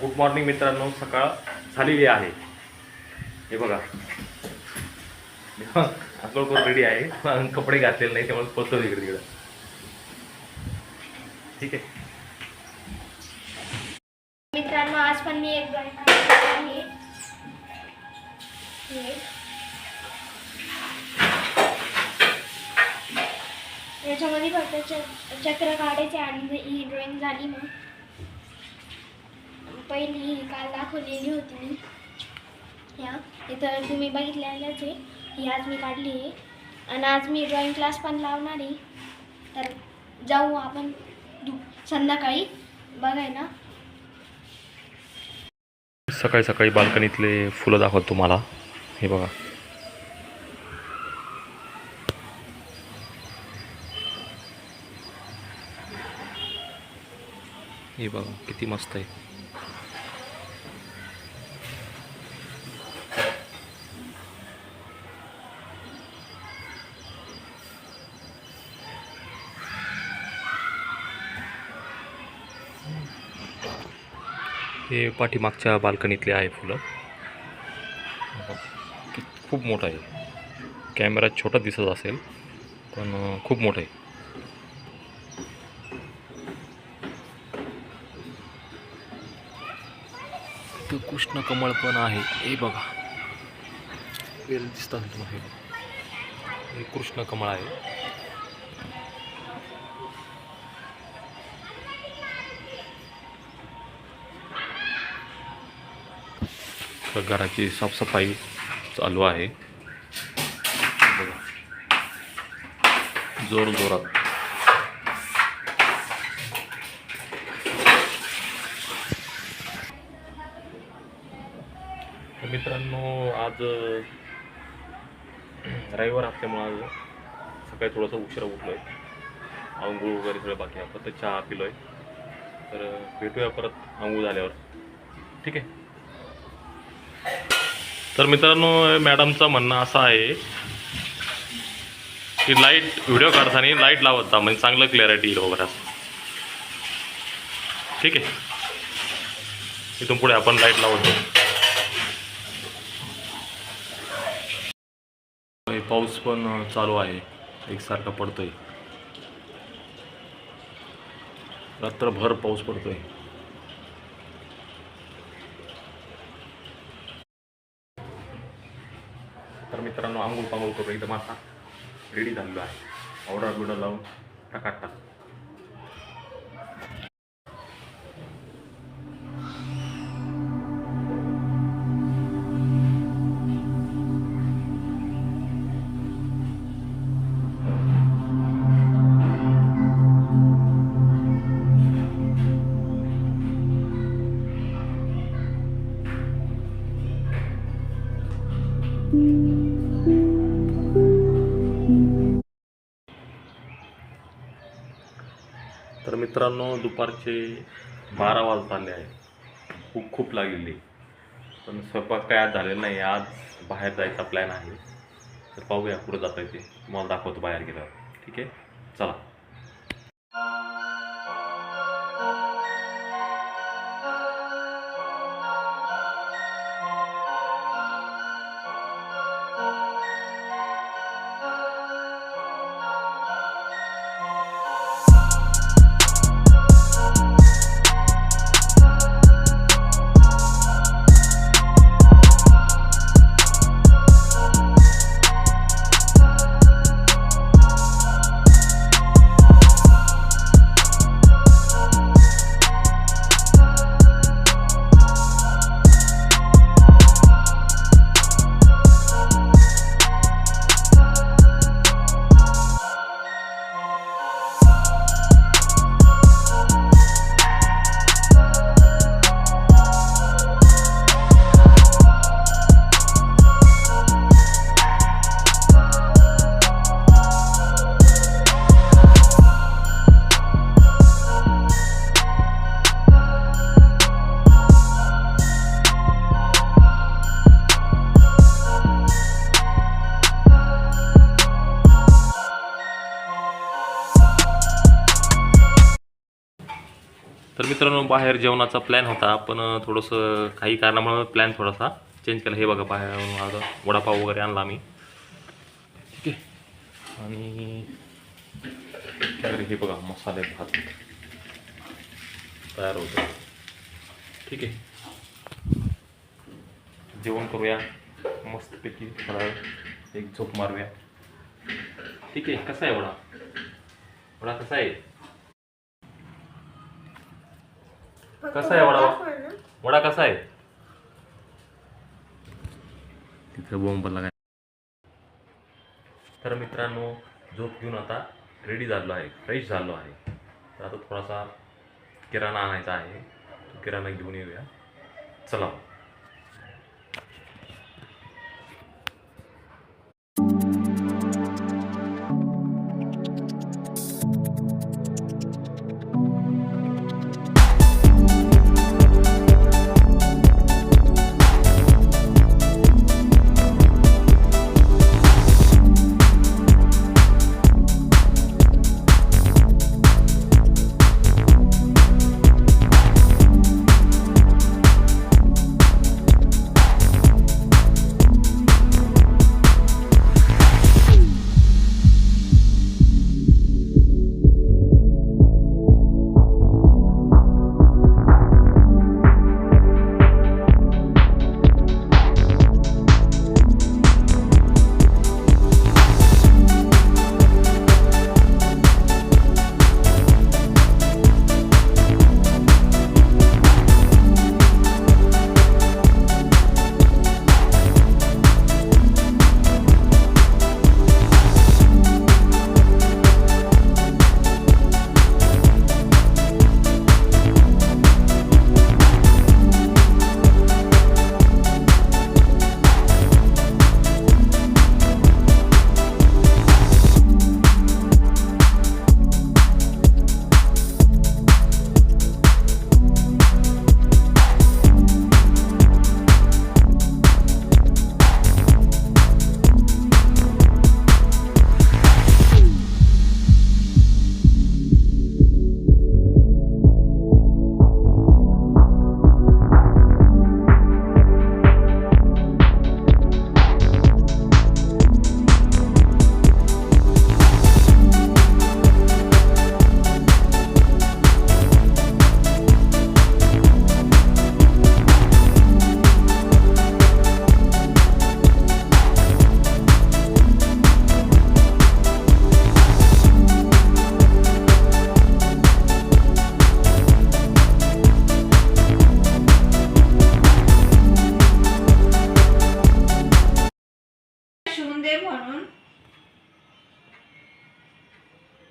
Good morning मित्रांनो, सकाळ झालेली आहे. हे बघा आंघोळ करून रेडी आहे, कपडे घातलेले नाही त्यामुळे पळतो इकडे तिकडे. ठीक आहे मित्रांनो, आज पण मी एक ड्रॉइंग काढली आहे. याच्यामध्ये फक्त चक्र काढायचे आणि ही ड्रॉइंग झाली. मग पहिली काल दाखवलेली होती मी, ह्या इथं तुम्ही बघितलेलंच आहे. ही आज मी काढली आहे आणि आज मी ड्रॉइंग क्लास पण लावणार आहे. तर जाऊ आपण संध्याकाळी बघायला. सकाळी सकाळी बाल्कनीतले फुलं दाखवतो तुम्हाला. हे बघा, हे बघा किती मस्त आहे. हे पाठीमागच्या बाल्कनीतले आहे फुलं. खूप मोठं आहे. कॅमेरा छोटा दिसत असेल पण खूप मोठं आहे. इथं कृष्ण कमळ पण आहे. हे बघा, वेल दिसतात तुम्हाला. हे कृष्ण कमळ आहे. घराची साफसफाई चालू आहे. बघा, जोर जोरात. मित्रांनो, आज रविवार असल्यामुळं आज सकाळी थोडंसं उशिरा उठलो आहे. आंघोळ वगैरे सगळं बाकी आहे. फक्त चहा पिलो आहे. तर भेटूया परत आंघोळ झाल्यावर. ठीक आहे. तर मित्रांनो, मॅडमचं म्हणणं असं आहे की व्हिडिओ काढताना लाईट लावत जा, म्हणजे चांगलं क्लॅरिटी येईल वगैरे असं. ठीक आहे. इथून पुढे आपण लाईट लावतो. पाऊस पण चालू आहे, एकसारखा पडतोय. रात्रभर पाऊस पडतोय. तर मित्रांनो, आंघोळ पांघोळ करून एकदम आता रेडी झालेलो आहे. पावडर बिवडर लावून टाका. तर मित्रांनो, दुपारचे 12 वाजत आले आहे. भूक खूप लागलेली, पण स्वयंपाक काय आज झालेला नाही. आज बाहेर जायचा प्लॅन आहे. तर पाहूया कुठं जाता येते. तुम्हाला दाखवतो बाहेर गेल्यावर. ठीक आहे, चला. मित्रांनो बाहेर जेवणाचा प्लॅन होता, पण थोडंसं काही कारणामुळे प्लॅन थोडासा चेंज केला. हे बघा बाहेर आता वडापाव वगैरे आणला आम्ही. ठीक आहे. आणि हे बघा मसाले भात तयार होतो. ठीक आहे, जेवण करूया मस्तपैकी, थोडा एक झोप मारूया. ठीक आहे. कसा आहे वडा? वडा कसा आहे? कसा आहे वडा? वडा कसा आहे? तिथं बोंब लागाय. तर मित्रांनो झोप घेऊन आता रेडी झालो आहे, फ्रेश झालो आहे. तर आता थोडासा किराणा आणायचा आहे, तो किराणा घेऊन येऊया. चला. म्हणून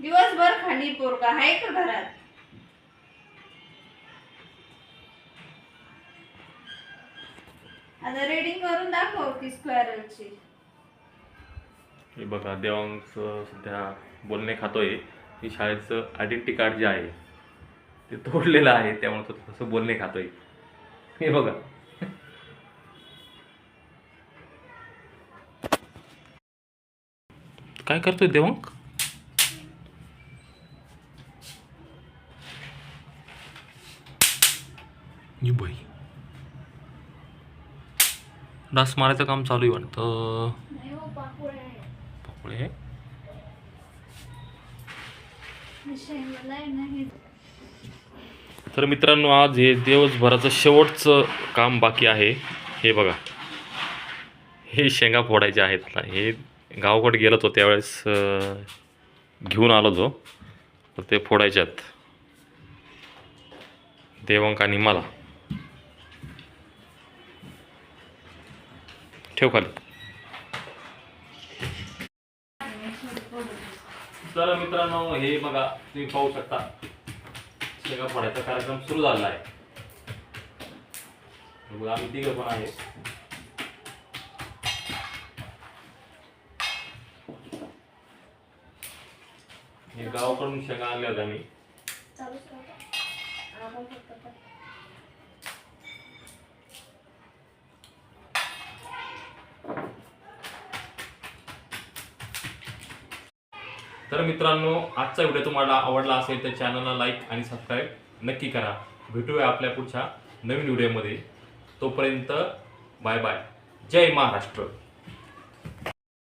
दिवसभर खाली पोरगा आहे का घरात? आता रेडिंग करून दाखव की स्क्वेअरलची. हे बघा देवांश सध्या बोलणे खातोय. ही शाळेचं आयडेंटिटी कार्ड जे आहे ते तोडलेलं आहे, त्यामुळे तो तसं बोलणे खातोय. हे बघा. काय करतोय देवांक? बाई डास मारायचं काम चालू आहे वाटतं. पापुळे तर मित्रांनो आज हे दिवसभराचं शेवटचं काम बाकी आहे. हे बघा हे शेंगा फोडायचे आहेत. हे गावाकडे गेलो तो त्यावेळेस घेऊन आलो जो, तर ते फोडायच्यात देवांक आणि मला. ठेव खाली. तर मित्रांनो हे बघा तुम्ही पाहू शकता शेंगा फोडायचा कार्यक्रम सुरू झाला आहे. बघा आम्ही तिघं पण आहे. हे गावाकडून शेंगा आणल्या होत्या मी. तर मित्रांनो आजचा व्हिडिओ तुम्हाला आवडला असेल तर चॅनलला लाईक आणि सबस्क्राईब नक्की करा. भेटूया आपल्या पुढच्या नवीन व्हिडिओमध्ये. तोपर्यंत बाय बाय. जय महाराष्ट्र.